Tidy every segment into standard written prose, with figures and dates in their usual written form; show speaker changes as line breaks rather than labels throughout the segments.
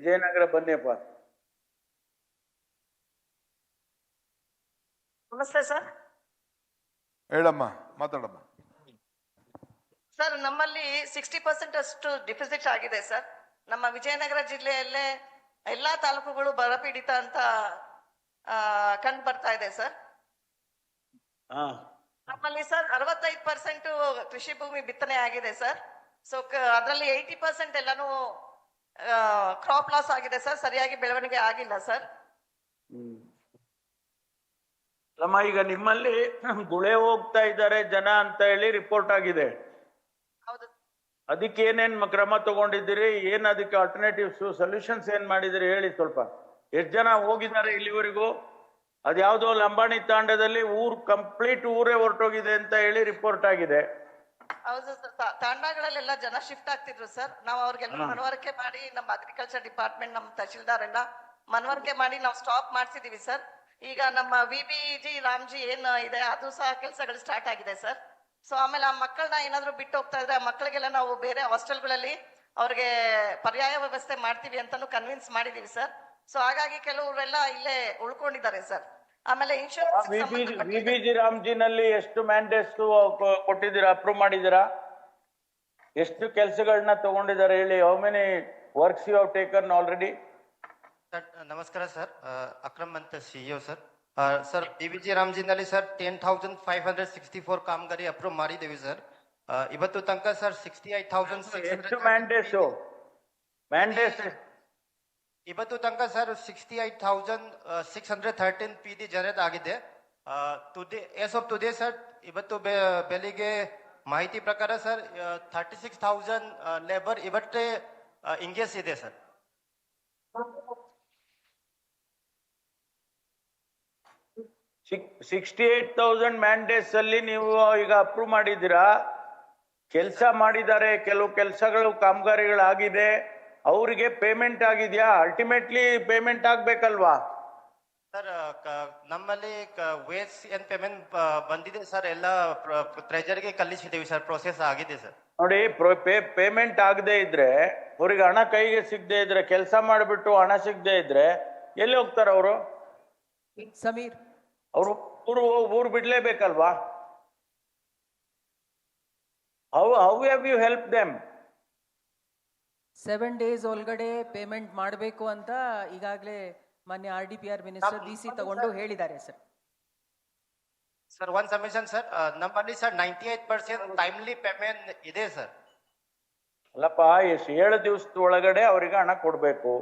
ವಿಜಯನಗರ ಬನ್ನಿಯಪ್ಪ.
ನಮಸ್ತೆ ಸರ್.
ಹೇಳಮ್ಮ, ಮಾತಾಡಮ್ಮ.
ಸರ್, ನಮ್ಮಲ್ಲಿ 60% ಅಷ್ಟು ಡಿಪಾಸಿಟ್ ಆಗಿದೆ ಸರ್. ನಮ್ಮ ವಿಜಯನಗರ ಜಿಲ್ಲೆಯಲ್ಲೇ ಎಲ್ಲಾ ತಾಲೂಕುಗಳು ಬರಪೀಡಿತ ಅಂತ ಕಂಡು ಬರ್ತಾ ಇದೆ ಸರ್. ನಮ್ಮಲ್ಲಿ ಸರ್ 65% ಕೃಷಿ ಭೂಮಿ ಬಿತ್ತನೆ ಆಗಿದೆ ಸರ್. ಸೊ ಅದರಲ್ಲಿ 80% ಎಲ್ಲಾನು ಕ್ರಾಪ್ ಲಾಸ್ ಆಗಿದೆ ಸರ್. ಸರಿಯಾಗಿ ಬೆಳವಣಿಗೆ ಆಗಿಲ್ಲ ಸರ್.
ಅಮ್ಮ, ಈಗ ನಿಮ್ಮಲ್ಲಿ ಗುಳೆ ಹೋಗ್ತಾ ಇದ್ದಾರೆ ಜನ ಅಂತ ಹೇಳಿ ರಿಪೋರ್ಟ್ ಆಗಿದೆ.
ಹೌದು.
ಅದಕ್ಕೆ ಏನೇನ್ ಕ್ರಮ ತಗೊಂಡಿದ್ದೀರಿ? ಏನ್ ಅದಕ್ಕೆ ಆಲ್ಟರ್ನೇಟಿವ್ಸ್ ಸೊಲ್ಯೂಷನ್ಸ್ ಏನ್ ಮಾಡಿದಿರಿ ಹೇಳಿ ಸ್ವಲ್ಪ. ಎಷ್ಟು ಜನ ಹೋಗಿದ್ದಾರೆ ಇಲ್ಲಿವರೆಗೂ? ಅದ್ಯಾವುದೋ ಲಂಬಾಣಿ ತಾಂಡದಲ್ಲಿ ಕಂಪ್ಲೀಟ್ ಊರೇ ಹೊರಟೋಗಿದೆ ಅಂತ ಹೇಳಿ ರಿಪೋರ್ಟ್ ಆಗಿದೆ.
ಹೌದು ಸರ್. ತಾಂಡಗಳಲ್ಲೆಲ್ಲ ಜನ ಶಿಫ್ಟ್ ಆಗ್ತಿದ್ರು ಸರ್. ನಾವು ಅವ್ರಿಗೆಲ್ಲ ಮನವರಿಕೆ ಮಾಡಿ, ನಮ್ಮ ಅಗ್ರಿಕಲ್ಚರ್ ಡಿಪಾರ್ಟ್ಮೆಂಟ್, ನಮ್ಮ ತಹಶೀಲ್ದಾರ್ ಎಲ್ಲ ಮನವರಿಕೆ ಮಾಡಿ ನಾವು ಸ್ಟಾಪ್ ಮಾಡ್ಸಿದೀವಿ ಸರ್. ಈಗ ನಮ್ಮ VBG ರಾಮ್ಜಿ ಏನ್ ಇದೆ ಅದು ಸಹ ಕೆಲಸಗಳು ಸ್ಟಾರ್ಟ್ ಆಗಿದೆ ಸರ್. ಸೊ ಆಮೇಲೆ ಆ ಮಕ್ಕಳನ್ನ ಏನಾದ್ರು ಬಿಟ್ಟು ಹೋಗ್ತಾ ಇದ್ರೆ ಆ ಮಕ್ಕಳಿಗೆಲ್ಲ ನಾವು ಬೇರೆ ಹಾಸ್ಟೆಲ್ಗಳಲ್ಲಿ ಅವ್ರಿಗೆ ಪರ್ಯಾಯ ವ್ಯವಸ್ಥೆ ಮಾಡ್ತೀವಿ ಅಂತಾನು ಕನ್ವಿನ್ಸ್ ಮಾಡಿದೀವಿ ಸರ್. ಸೊ ಹಾಗಾಗಿ ಕೆಲವರೆಲ್ಲ ಇಲ್ಲೇ ಉಳ್ಕೊಂಡಿದ್ದಾರೆ ಸರ್. ಆಮೇಲೆ ಇನ್ಶೂರೆನ್ಸ್
VBG ರಾಮ್ಜಿನಲ್ಲಿ ಎಷ್ಟು ಮ್ಯಾಂಡೇಟ್ಸ್ ಕೊಟ್ಟಿದ್ದೀರಾ, ಅಪ್ರೂವ್ ಮಾಡಿದ್ದೀರಾ? ಎಷ್ಟು ಕೆಲಸಗಳನ್ನ ತಗೊಂಡಿದ್ದಾರೆ ಹೇಳಿ? How many works you have taken already?
Sir ನಮಸ್ಕಾರ ಸರ್. ಅಕ್ರಮ್ ಅಂತ CEO ಸರ್. ಸರ್ VBG ರಾಮ್ಜಿನಲ್ಲಿ ಸರ್ 10,564 ಕಾಮಗಾರಿ ಅಪ್ರೂವ್ ಮಾಡಿದ್ದೇವೆ ಸರ್. ಇವತ್ತು ತನಕ ಸರ್ 68,600
ಮ್ಯಾಂಡೇಟ್ಸ್
ಇವತ್ತು ತನಕ ಸರ್ 68,613 PD ಜನರೇಟ್ ಆಗಿದೆ. ಎಸ್ ಆಫ್ ಟುಡೇ ಸರ್, ಇವತ್ತು ಬೆಳಿಗ್ಗೆ ಮಾಹಿತಿ ಪ್ರಕಾರ ಸರ್ 36,000 ಲೇಬರ್ ಇವತ್ತೇ ಇಂಗೇಜ್ ಇದೆ ಸರ್.
68,000 ಮ್ಯಾಂಡೇಟ್ಸ್ ಅಲ್ಲಿ ನೀವು ಈಗ ಅಪ್ರೂವ್ ಮಾಡಿದ್ದೀರಾ? ಕೆಲಸ ಮಾಡಿದ್ದಾರೆ, ಕೆಲವು ಕೆಲಸಗಳು ಕಾಮಗಾರಿಗಳಾಗಿದೆ, ಅವರಿಗೆ ಪೇಮೆಂಟ್ ಆಗಿದೆಯಾ? ಅಲ್ಟಿಮೇಟ್ಲಿ ಪೇಮೆಂಟ್ ಆಗ್ಬೇಕಲ್ವಾ
ಸರ್? ನಮ್ಮಲ್ಲಿ ವೇಸ್ ಏನ್ ಪೇಮೆಂಟ್ ಬಂದಿದೆ ಸರ್, ಎಲ್ಲ ಟ್ರೆಜರಿಗೆ ಕಳಿಸಿದ್ದೀವಿ ಸರ್. ಪ್ರೋಸೆಸ್ ಆಗಿದೆ ಸರ್.
ನೋಡಿ, ಪೇಮೆಂಟ್ ಆಗದೆ ಇದ್ರೆ, ಅವ್ರಿಗೆ ಹಣ ಕೈಗೆ ಸಿಗದೆ ಇದ್ರೆ, ಕೆಲಸ ಮಾಡಿಬಿಟ್ಟು ಹಣ ಸಿಗದೆ ಇದ್ರೆ ಎಲ್ಲಿ ಹೋಗ್ತಾರ ಅವರು?
ಸಮೀರ್,
ಅವರು ಊರು ಬಿಡ್ಲೇಬೇಕಲ್ವಾ? How have you help them?
7 days ಒಳಗಡೆ ಪೇಮೆಂಟ್ ಮಾಡಬೇಕು ಅಂತ ಈಗಾಗಲೇ ಮಾನ್ಯ RDPR ಮಿನಿಸ್ಟರ್ DC ತಗೊಂಡು ಹೇಳಿದ್ದಾರೆ sir.
Sir one submission sir, ನಮ್ಮಲ್ಲಿ ಸರ್ 98% ಟೈಮ್ಲಿ ಪೇಮೆಂಟ್ ಇದೆ ಸರ್.
ಅಲ್ಲಪ್ಪ, 7 ದಿವಸದ ಒಳಗಡೆ ಅವರಿಗೆ ಹಣ ಕೊಡ್ಬೇಕು.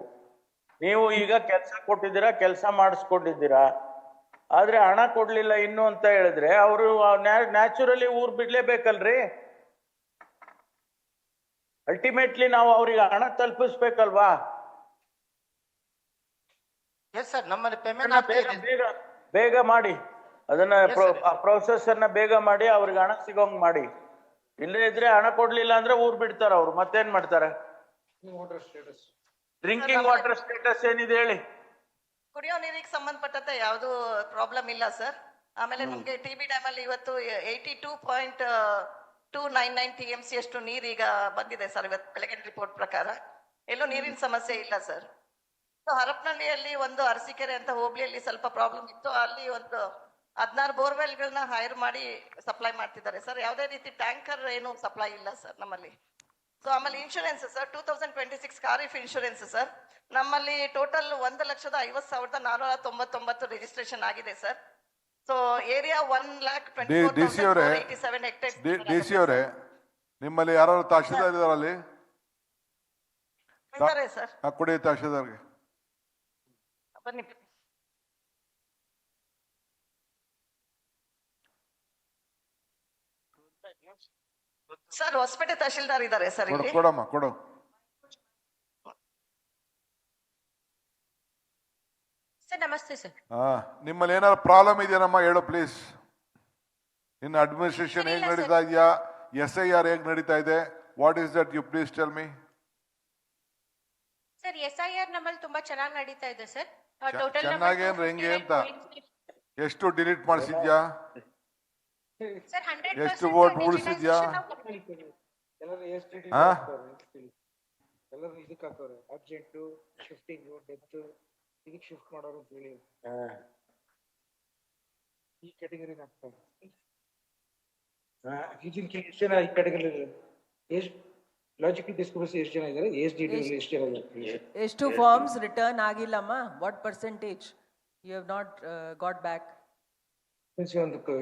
ನೀವು ಈಗ ಕೆಲಸ ಕೊಟ್ಟಿದ್ದೀರಾ, ಕೆಲಸ ಮಾಡಿಸ್ಕೊಂಡಿದ್ದೀರಾ, ಆದ್ರೆ ಹಣ ಕೊಡ್ಲಿಲ್ಲ ಇನ್ನು ಅಂತ ಹೇಳಿದ್ರೆ ಅವರು ನ್ಯಾಚುರಲಿ ಊರ್ ಬಿಡ್ಲೇಬೇಕಲ್ರಿ? ಅಲ್ಟಿಮೇಟ್ಲಿ ನಾವು ಅವ್ರಿಗೆ ಹಣ ತಲುಪಿಸ್ಬೇಕಲ್ವಾ?
ಎಸ್ ಸರ್, ನಮ್ಮಲ್ಲಿ ಪೇಮೆಂಟ್
ಬೇಗ ಮಾಡಿ, ಅದನ್ನ ಪ್ರೋಸೆಸ್ ಅನ್ನ ಬೇಗ ಮಾಡಿ ಅವ್ರಿಗೆ ಹಣ ಸಿಗೋಂಗ್ ಮಾಡಿ. ಇಲ್ಲೇ ಇದ್ರೆ ಹಣ ಕೊಡ್ಲಿಲ್ಲ ಅಂದ್ರೆ ಊರ್ ಬಿಡ್ತಾರ ಅವ್ರು. ಮತ್ತೇನ್ ಮಾಡ್ತಾರೆ? ಡ್ರಿಂಕಿಂಗ್ ವಾಟರ್ ಸ್ಟೇಟಸ್ ಏನಿದೆ ಹೇಳಿ?
ಕುಡಿಯೋ ನೀರಿಗೆ ಸಂಬಂಧಪಟ್ಟಂತೆ ಯಾವುದು ಪ್ರಾಬ್ಲಮ್ ಇಲ್ಲ ಸರ್. ಆಮೇಲೆ ನಮ್ಗೆ TB ಡ್ಯಾಮ್ ಅಲ್ಲಿ ಇವತ್ತು 82.299 TMC ಅಷ್ಟು ನೀರ್ ಈಗ ಬಂದಿದೆ ಸರ್. ಇವತ್ತು ಬೆಳಗಿನ ರಿಪೋರ್ಟ್ ಪ್ರಕಾರ ಎಲ್ಲೂ ನೀರಿನ ಸಮಸ್ಯೆ ಇಲ್ಲ ಸರ್. ಹರಪನಹಳ್ಳಿಯಲ್ಲಿ ಒಂದು ಅರಸೀಕೆರೆ ಅಂತ ಹೋಬಳಿಯಲ್ಲಿ ಸ್ವಲ್ಪ ಪ್ರಾಬ್ಲಮ್ ಇತ್ತು. ಅಲ್ಲಿ ಒಂದು 16 ಬೋರ್ವೆಲ್ಗಳನ್ನ ಹೈರ್ ಮಾಡಿ ಸಪ್ಲೈ ಮಾಡ್ತಿದ್ದಾರೆ ಸರ್. ಯಾವುದೇ ರೀತಿ ಟ್ಯಾಂಕರ್ ಏನು ಸಪ್ಲೈ ಇಲ್ಲ ಸರ್ ನಮ್ಮಲ್ಲಿ. ಸೊ ಆಮೇಲೆ insurance sir 2026 kharif insurance sir ನಮ್ಮಲ್ಲಿ ಟೋಟಲ್ 1,50,499 ರಿಜಿಸ್ಟ್ರೇಷನ್ ಆಗಿದೆ sir. So area 1,24,487 hectare.
DC ಅವರೇ, ನಿಮ್ಮಲ್ಲಿ ಯಾರು ತಹಶೀಲ್ದಾರ್ ಇದಾರೆ ಅಲ್ಲಿ?
ಇದ್ದಾರೆ ಸರ್.
ಕೊಡಿ ತಹಶೀಲ್ದಾರ್ಗೆ.
ಬನ್ನಿ ಸರ್. ಹೊಸಪೇಟೆ ತಹಶೀಲ್ದಾರ್ ಇದ್ದಾರೆ ಸರ್ ಇಲ್ಲಿ.
ಕೊಡಮ್ಮ, ಕೊಡು.
ಸರ್ ನಮಸ್ತೆ ಸರ್.
ನಿಮ್ಮಲ್ಲಿ ಏನಾದ್ರು ಪ್ರಾಬ್ಲಮ್ ಇದೆಯೇನಮ್ಮ ಹೇಳು ಪ್ಲೀಸ್. ಇನ್ನು ಅಡ್ಮಿನಿಸ್ಟ್ರೇಷನ್ ಹೇಗ್ ನಡೀತಾ ಇದೆಯಾ? SIR ಹೇಗ್ ನಡೀತಾ ಇದೆ? What is that? You please tell me.
Sir SIR ನಮ್ಮಲ್ಲಿ ತುಂಬಾ ಚೆನ್ನಾಗಿ ನಡೀತಾ ಇದೆ ಸರ್.
ಚೆನ್ನಾಗಿ ಅಂದ್ರೆ ಹೆಂಗೆ ಅಂತ? ಎಷ್ಟು ಡಿಲೀಟ್ ಮಾಡಿಸಿದ್ಯಾ?
ಸರ್ 100%
ಎಷ್ಟು ವೋಟ್ ಉಳಿಸಿದ್ಯಾ?
ಎಲ್ಲರೂ ಇದಕ್ಕೆ ಹಾಕೋರೆ ಅರ್ಜೆಂಟು ಶಿಫ್ಟಿಂಗು ಡೆತ್ ಇದಕ್ಕೆ ಶಿಫ್ಟ್ ಮಾಡೋರು ಅಂತ ಹೇಳಿ ಈ ಕ್ಯಾಟಗರಿನ ಹಾಕ್ತಾರೆ. ಈಗಿನ ಎಷ್ಟು ಜನ ಈ ಕ್ಯಾಟಗರಿ ಎಷ್ಟು ಲಾಜಿಕಲ್ ಡಿಸ್ಕ್ರಿಪನ್ಸಿ ಎಷ್ಟು ಜನ ಇದ್ದಾರೆ, ಎಷ್ಟು ಡಿ ಎಷ್ಟು ಜನ ಇದ್ದಾರೆ?
ಎಷ್ಟು ಫಾರ್ಮ್ಸ್ ರಿಟರ್ನ್ ಆಗಿಲ್ಲಮ್ಮ? What percentage you have not got back?
ಒಂದು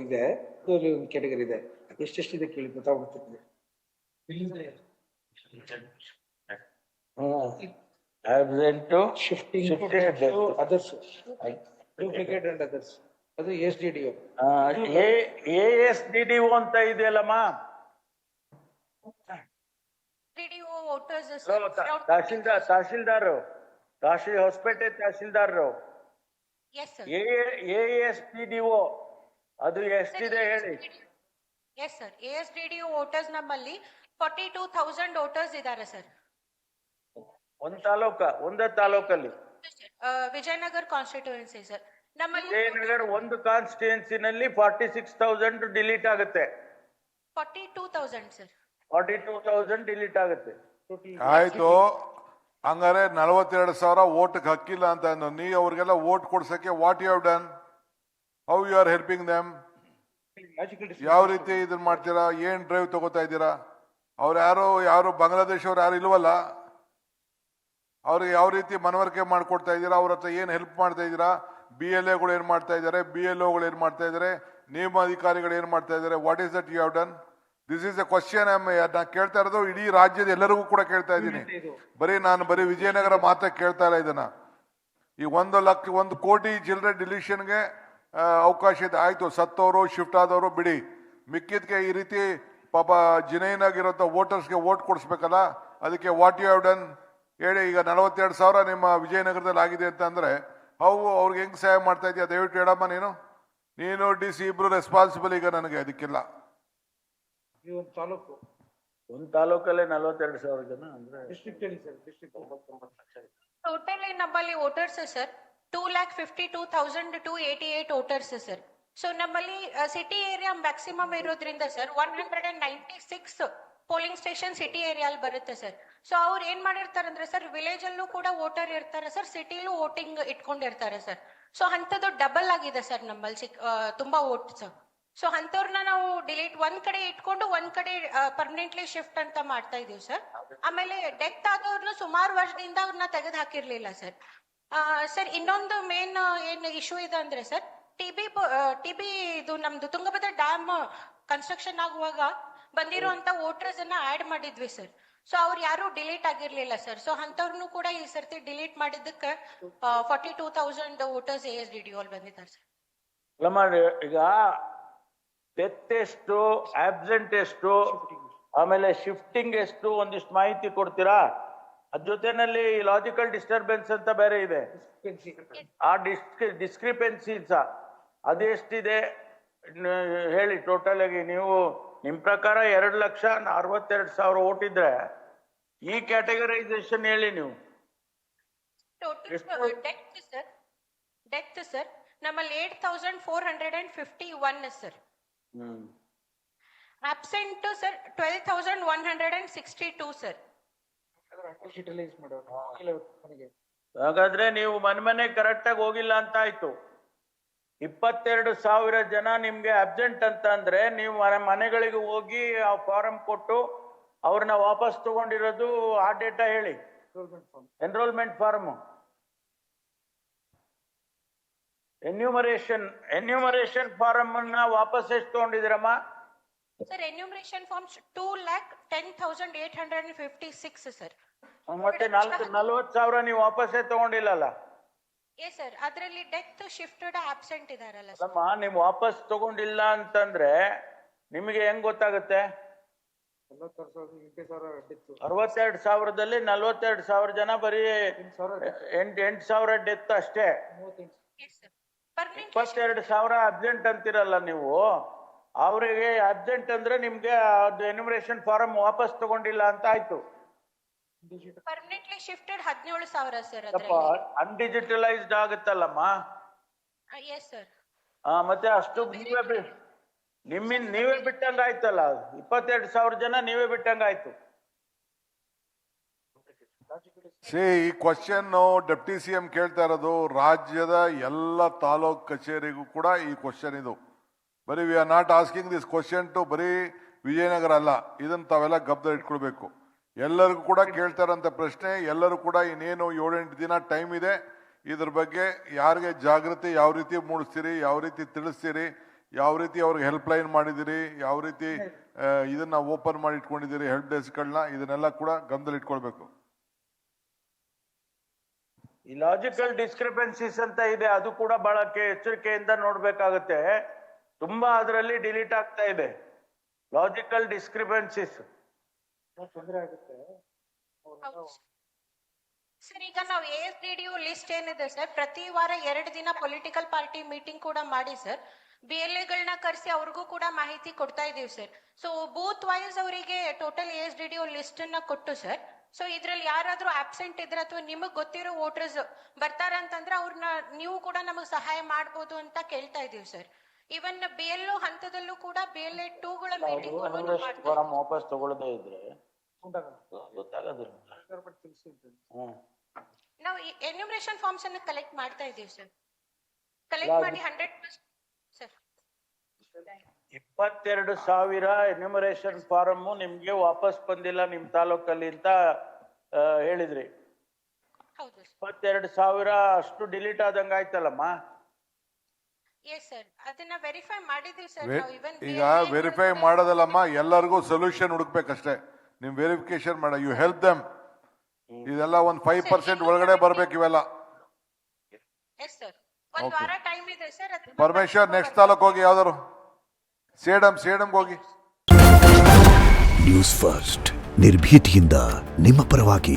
ಇದೆ, ಅದರಲ್ಲಿ ಒಂದು ಕ್ಯಾಟಗರಿ ಇದೆ, ಎಷ್ಟೆಷ್ಟಿದೆ ಕೇಳಿ ಗೊತ್ತಾಗ್ಬಿಡ್ತದೆ.
Absent
shifting others duplicate and others ಅದು ಎಸ್ ಡಿ ಡಿ
ASDDO ಅಂತ ಇದೆಯಲ್ಲಮ್ಮ.
ವೋಟರ್ಸ್
ತಹಶೀಲ್ದಾರ್ ಹೊಸಪೇಟೆ ತಹಶೀಲ್ದಾರರು
ಎಸ್ ಸರ್.
ASDDO ಅದು ಎಷ್ಟಿದೆ ಹೇಳಿ?
ಎಸ್ ಸರ್, ASDDO ವೋಟರ್ಸ್ ನಮ್ಮಲ್ಲಿ 42,000 ವೋಟರ್ಸ್ ಇದ್ದಾರೆ ಸರ್.
ಒಂದೇ ತಾಲೂಕಲ್ಲಿ
ವಿಜಯನಗರ ಕಾನ್ಸ್ಟಿಟ್ಯೂಯೆನ್ಸಿ ಸರ್. ನಮ್ಮಲ್ಲಿ
ವಿಜಯನಗರ ಒಂದು ಕಾನ್ಸ್ಟಿಟ್ಯೂನ್ಸಿನಲ್ಲಿ 46,000 ಡಿಲೀಟ್ ಆಗುತ್ತೆ.
42,000 ಸರ್.
42,000 ಡಿಲೀಟ್ ಆಗುತ್ತೆ.
ಆಯ್ತು, ಹಂಗಾರೆ 42,000 ಓಟ್ಗೆ ಹಕ್ಕಿಲ್ಲ ಅಂತ ಅಂದ್ರು. ನೀ ಅವ್ರಿಗೆಲ್ಲ ಓಟ್ ಕೊಡ್ಸಕ್ಕೆ what you have done? How you are helping them? ಯಾವ ರೀತಿ ಇದನ್ನ ಮಾಡ್ತೀರಾ? ಏನ್ ಡ್ರೈವ್ ತಗೋತಾ ಇದ್ದೀರಾ? ಅವ್ರು ಯಾರು ಬಾಂಗ್ಲಾದೇಶ್ ಅವ್ರು ಯಾರು ಇಲ್ವಲ್ಲ, ಅವ್ರಿಗೆ ಯಾವ ರೀತಿ ಮನವರಿಕೆ ಮಾಡ್ಕೊಡ್ತಾ ಇದ್ದೀರಾ? ಅವ್ರ ಹತ್ರ ಏನ್ ಹೆಲ್ಪ್ ಮಾಡ್ತಾ ಇದ್ದೀರಾ? BLAಗಳು ಏನ್ ಮಾಡ್ತಾ ಇದ್ದಾರೆ? BLOಗಳು ಏನ್ ಮಾಡ್ತಾ ಇದ್ದಾರೆ? ನಿಯಮಾಧಿಕಾರಿಗಳು ಏನ್ ಮಾಡ್ತಾ ಇದ್ದಾರೆ? What is that you have done? This is a question. ನಾ ಕೇಳ್ತಾ ಇರೋದು ಇಡೀ ರಾಜ್ಯದ ಎಲ್ಲರಿಗೂ ಕೂಡ ಕೇಳ್ತಾ ಇದ್ದೀನಿ. ನಾನು ಬರೀ ವಿಜಯನಗರ ಮಾತ್ರ ಕೇಳ್ತಾ ಇಲ್ಲ ಇದನ್ನ. ಈ 1 ಕೋಟಿ ಚಿಲ್ಲರೆ ಡಿಲಿಷನ್ಗೆ ಅವಕಾಶ ಇದೆ. ಆಯ್ತು, ಸತ್ತವರು ಶಿಫ್ಟ್ ಆದವರು ಬಿಡಿ, ಮಿಕ್ಕಿದ್ಕೆ ಈ ರೀತಿ ಪಾಪ ಜಿನೈನ್ ಆಗಿರೋಂಥ ವೋಟರ್ಸ್ಗೆ ವೋಟ್ ಕೊಡಿಸ್ಬೇಕಲ್ಲ, ಅದಕ್ಕೆ ವಾಟ್ ಯು ಹ್ಯಾವ್ ಡನ್ ಹೇಳಿ. ಈಗ 42,000 ನಿಮ್ಮ ವಿಜಯನಗರದಲ್ಲಿ ಆಗಿದೆ ಅಂತ ಅಂದ್ರೆ ಅವ್ರಿಗೆ ಹೆಂಗ್ ಸಹಾಯ ಮಾಡ್ತಾ ಇದೀಯ? ದಯವಿಟ್ಟು ಹೇಳಮ್ಮ. ನೀನು DC ಇಬ್ರು ರೆಸ್ಪಾನ್ಸಿಬಲ್ ಈಗ ನನಗೆ ಅದಕ್ಕಿಲ್ಲ.
ಒಂದು ತಾಲೂಕಲ್ಲೇ 42,000 ಜನ ಅಂದ್ರೆ
ಟೋಟಲ್ ನಮ್ಮಲ್ಲಿ voters sir 2,52,288 voters sir. So ನಮ್ಮಲ್ಲಿ ಸಿಟಿ ಏರಿಯಾ ಮ್ಯಾಕ್ಸಿಮಮ್ ಇರೋದ್ರಿಂದ sir 196 polling station city Ariel ಬರುತ್ತೆ ಸರ್. ಸೊ ಅವ್ರು ಏನ್ ಮಾಡಿರ್ತಾರೆ ಅಂದ್ರೆ ಸರ್, ವಿಲೇಜ್ ಅಲ್ಲೂ ಕೂಡ ವೋಟರ್ ಇರ್ತಾರೆ ಸರ್, ಸಿಟಿಲೂ ವೋಟಿಂಗ್ ಇಟ್ಕೊಂಡಿರ್ತಾರೆ ಸರ್. ಸೊ ಅಂತದ್ದು ಡಬಲ್ ಆಗಿದೆ ಸರ್ ನಮ್ಮಲ್ಲಿ ತುಂಬಾ ವೋಟ್ಸ್. ಸೊ ಅಂತವ್ರನ್ನ ನಾವು ಡಿಲೀಟ್ ಒಂದ್ ಕಡೆ ಇಟ್ಕೊಂಡು ಒಂದ್ ಕಡೆ ಪರ್ಮನೆಂಟ್ಲಿ ಶಿಫ್ಟ್ ಅಂತ ಮಾಡ್ತಾ ಇದೀವಿ ಸರ್. ಆಮೇಲೆ ಡೆತ್ ಆದವ್ರನ್ನ ಸುಮಾರು ವರ್ಷದಿಂದ ಅವ್ರನ್ನ ತೆಗೆದು ಹಾಕಿರ್ಲಿಲ್ಲ ಸರ್. ಸರ್ ಇನ್ನೊಂದು ಮೇನ್ ಏನ್ ಇಶ್ಯೂ ಇದೆ ಅಂದ್ರೆ ಸರ್, ಟಿಬಿ ಇದು ನಮ್ದು ತುಂಗಭದ್ರಾ ಡ್ಯಾಮ್ ಕನ್ಸ್ಟ್ರಕ್ಷನ್ ಆಗುವಾಗ ಬಂದಿರುವಂತ ವೋಟರ್ಸ್ ಅನ್ನ ಆಡ್ ಮಾಡಿದ್ವಿ ಸರ್. ಸೊ ಅವ್ರು ಯಾರು ಡಿಲೀಟ್ ಆಗಿರ್ಲಿಲ್ಲ ಸರ್. ಸೊ ಅಂತವ್ರನ್ನು ಕೂಡ ಈ ಸರ್ತಿ ಡಿಲೀಟ್ ಮಾಡಿದ್ದಕ್ಕೆ 42,000 ವೋಟರ್ಸ್ ASDDO ಅಲ್ಲಿ ಬಂದಿದ್ದಾರೆ ಸರ್.
ಈಗ ಡೆತ್ ಎಷ್ಟು, ಆಬ್ಸೆಂಟ್ ಎಷ್ಟು, ಆಮೇಲೆ ಶಿಫ್ಟಿಂಗ್ ಎಷ್ಟು, ಒಂದಿಷ್ಟು ಮಾಹಿತಿ ಕೊಡ್ತೀರಾ? ಅದ್ ಜೊತೆನಲ್ಲಿ ಲಾಜಿಕಲ್ ಡಿಸ್ಟರ್ಬೆನ್ಸ್ ಅಂತ ಬೇರೆ ಇದೆ. ಆ ಡಿಸ್ಕ್ರಿಪೆನ್ಸೀಸ್ ಅದೆಷ್ಟಿದೆ ಹೇಳಿ ಟೋಟಲ್ ಆಗಿ. ನೀವು ನಿಮ್ ಪ್ರಕಾರ 2,62,000 ಓಟ್ ಇದ್ರೆ ಈ ಕ್ಯಾಟಗರೈಸೇಷನ್ ಹೇಳಿ ನೀವು.
ಡೆತ್ ಸರ್ ನಮ್ಮಲ್ಲಿ 8,451 ಸರ್. Absent sir 12,162 sir.
ಹಾಗಾದ್ರೆ ನೀವು ಮನೆ ಕರೆಕ್ಟ್ ಆಗಿ ಹೋಗಿಲ್ಲ ಅಂತ ಆಯ್ತು. 22,000 ಜನ ನಿಮ್ಗೆ ಅಬ್ಸೆಂಟ್ ಅಂತ ಅಂದ್ರೆ ನೀವು ಮನೆಗಳಿಗೆ ಹೋಗಿ ಆ ಫಾರಂ ಕೊಟ್ಟು ಅವ್ರನ್ನ ವಾಪಸ್ ತಗೊಂಡಿರೋದು ಆ ಡೇಟಾ ಹೇಳಿ. ಎನ್ರೋಲ್ಮೆಂಟ್ ಫಾರ್ಮ್, ಎನ್ಯೂಮರೇಷನ್ ಫಾರಂ ಅನ್ನ ವಾಪಸ್ ಎಷ್ಟು ತಗೊಂಡಿದ್ದೀರಮ್ಮ?
Sir enumeration forms 2,10,856 sir.
ಮತ್ತೆ 40,000 ನೀವು ವಾಪಸ್ಸೇ ತಗೊಂಡಿಲ್ಲಲ್ಲ?
ಎಸ್ ಸರ್, ಅದರಲ್ಲಿ ಡೆತ್ ಶಿಫ್ಟೆಡ್ ಆಬ್ಸೆಂಟ್ ಇದಾರಲ್ಲ ಸರ್.
ಅಮ್ಮ ನೀವು ವಾಪಸ್ ತಗೊಂಡಿಲ್ಲ ಅಂತಂದ್ರೆ ನಿಮಗೆ ಹೆಂಗ್ ಗೊತ್ತಾಗುತ್ತೆ? 62,000ದಲ್ಲಿ 42,000 ಜನ ಬರೀ 8,000 ಡೆತ್ ಅಷ್ಟೇ. 22,000 ಅಬ್ಸೆಂಟ್ ಅಂತಿರಲ್ಲ ನೀವು. ಅವರಿಗೆ ಅಬ್ಸೆಂಟ್ ಅಂದ್ರೆ ನಿಮ್ಗೆ ಎನ್ಯುಮರೇಷನ್ ಫಾರಂ ವಾಪಸ್ ತಗೊಂಡಿಲ್ಲ ಅಂತ ಆಯ್ತು.
Permanently shifted 17,000 sir.
ಅನ್ಡಿಜಿಟಲೈಸ್ಡ್ ಆಗುತ್ತಲ್ಲಮ್ಮ.
Yes sir.
ಮತ್ತೆ ಅಷ್ಟು ನೀವೇ ಬಿಟ್ಟಂಗ ಆಯ್ತಲ್ಲ. 22,000 ಜನ ನೀವೇ ಬಿಟ್ಟಂಗ ಆಯ್ತು.
ಈ ಕ್ವಶನ್ ಡೆಪ್ಟಿ ಸಿ ಎಂ ಕೇಳ್ತಾ ಇರೋದು ರಾಜ್ಯದ ಎಲ್ಲ ತಾಲೂಕ್ ಕಚೇರಿಗೂ ಕೂಡ ಈ ಕ್ವಶನ್ ಇದು. ಬರೀ we are not asking this question to ಬರೀ ವಿಜಯನಗರ ಅಲ್ಲ, ಇದನ್ನ ತಾವೆಲ್ಲ ಗಮನದಲ್ಲಿ ಇಟ್ಕೊಳ್ಬೇಕು. ಎಲ್ಲರಿಗೂ ಕೂಡ ಕೇಳ್ತಾ ಇರೋಂಥ ಪ್ರಶ್ನೆ, ಎಲ್ಲರೂ ಕೂಡ ಇನ್ನೇನು 7-8 ದಿನ ಟೈಮ್ ಇದೆ, ಇದ್ರ ಬಗ್ಗೆ ಯಾರಿಗೆ ಜಾಗೃತಿ ಯಾವ ರೀತಿ ಮೂಡಿಸ್ತೀರಿ, ಯಾವ ರೀತಿ ತಿಳಿಸ್ತೀರಿ, ಯಾವ ರೀತಿ ಅವ್ರಿಗೆ ಹೆಲ್ಪ್ ಲೈನ್ ಮಾಡಿದಿರಿ, ಯಾವ ರೀತಿ ಇದನ್ನ ಓಪನ್ ಮಾಡಿ ಇಟ್ಕೊಂಡಿದ್ದೀರಿ ಹೆಲ್ಪ್ ಡೆಸ್ಕ್ಗಳನ್ನ, ಇದನ್ನೆಲ್ಲ ಕೂಡ ಗಮನದಲ್ಲಿ ಇಟ್ಕೊಳ್ಬೇಕು.
ಈ ಲಾಜಿಕಲ್ ಡಿಸ್ಕ್ರಿಪೆನ್ಸಿಸ್ ಅಂತ ಇದೆ, ಅದು ಕೂಡ ಬಹಳ ಎಚ್ಚರಿಕೆಯಿಂದ ನೋಡ್ಬೇಕಾಗತ್ತೆ. ತುಂಬಾ ಅದರಲ್ಲಿ ಡಿಲೀಟ್ ಆಗ್ತಾ ಇದೆ ಲಾಜಿಕಲ್ ಡಿಸ್ಕ್ರಿಪೆನ್ಸಿಸ್.
ತೊಂದರೆ ಆಗುತ್ತೆ.
ಸರ್ ಈಗ ನಾವು ASDDO ಲಿಸ್ಟ್ ಏನಿದೆ ಸರ್, ಪ್ರತಿ ವಾರ 2 ದಿನ ಪೊಲಿಟಿಕಲ್ ಪಾರ್ಟಿ ಮೀಟಿಂಗ್ ಕೂಡ ಮಾಡಿ ಸರ್, BLAಗಳನ್ನ ಕರೆಸಿ ಅವ್ರಿಗೂ ಕೂಡ ಮಾಹಿತಿ ಕೊಡ್ತಾ ಇದೀವಿ ಸರ್. ಸೊ ಬೂತ್ ವೈಸ್ ಅವರಿಗೆ ಟೋಟಲ್ ASDDO ಲಿಸ್ಟ್ ಅನ್ನ ಕೊಟ್ಟು ಸರ್, ಸೊ ಇದ್ರಲ್ಲಿ ಯಾರಾದ್ರೂ ಆಬ್ಸೆಂಟ್ ಇದ್ರೆ ಅಥವಾ ನಿಮಗ್ ಗೊತ್ತಿರೋ ವೋಟರ್ಸ್ ಬರ್ತಾರಂತಂದ್ರೆ ಅವ್ರನ್ನ ನೀವು ಕೂಡ ನಮಗ್ ಸಹಾಯ ಮಾಡ್ಬೋದು ಅಂತ ಕೇಳ್ತಾ ಇದೀವಿ ಸರ್. ಇವನ್ BLO ಹಂತದಲ್ಲೂ ಕೂಡ BLA 2ಗಳ ಮೀಟಿಂಗ್
ಫಾರಂ ವಾಪಸ್ ತಗೊಳ್ಳದೇ ಇದ್ರೆ ಗೊತ್ತಾಗೋದಿಲ್ಲ.
ನಾವು ಎನ್ಯುಮರೇಷನ್ ಫಾರ್ಮ್ಸ್ ಅನ್ನು ಕಲೆಕ್ಟ್ ಮಾಡ್ತಾ ಇದೀವಿ ಸರ್. ಕಲೆಕ್ಟ್ ಮಾಡಿ 100% ಸರ್
22,000 ಎನ್ಯುಮರೇಷನ್ ಫಾರಂ ನಿಮ್ಗೆ ವಾಪಸ್ ಬಂದಿಲ್ಲ ನಿಮ್ ತಾಲೂಕಲ್ಲಿ ಅಂತ ಹೇಳಿದ್ರಿ.
ಹೌದು ಸರ್.
22,000 ಅಷ್ಟು ಡಿಲೀಟ್ ಆದಂಗ ಆಯ್ತಲ್ಲಮ್ಮ.
ಎಸ್ ಸರ್, ಅದನ್ನ ವೆರಿಫೈ ಮಾಡಿದೀವಿ ಸರ್. ನಾವು ಇವನ್
ಈಗ ವೆರಿಫೈ ಮಾಡೋದಲ್ಲಮ್ಮ, ಎಲ್ಲರಿಗೂ ಸೊಲ್ಯೂಷನ್ ಹುಡುಕ್ಬೇಕಷ್ಟೇ. ನಿಮ್ ವೆರಿಫಿಕೇಶನ್ ಮಾಡ, ಯು ಹೆಲ್ಪ್ ದಮ್. ಇದೆಲ್ಲ ಒಂದು 5% ಒಳಗಡೆ ಬರ್ಬೇಕು ಇವೆಲ್ಲ.
ಎಸ್ ಸರ್, ಒಂದು ವಾರ ಟೈಮ್ ಇದೆ ಸರ್.
ಪರಮೇಶ್ವರ್ ನೆಕ್ಸ್ಟ್ ತಾಲೂಕ್ ಹೋಗಿ, ಯಾವ್ದಾರು ಸೇಡಂ ಹೋಗಿ.
ನ್ಯೂಸ್ ಫಸ್ಟ್ ನಿರ್ಭೀತಿಯಿಂದ ನಿಮ್ಮ ಪರವಾಗಿ.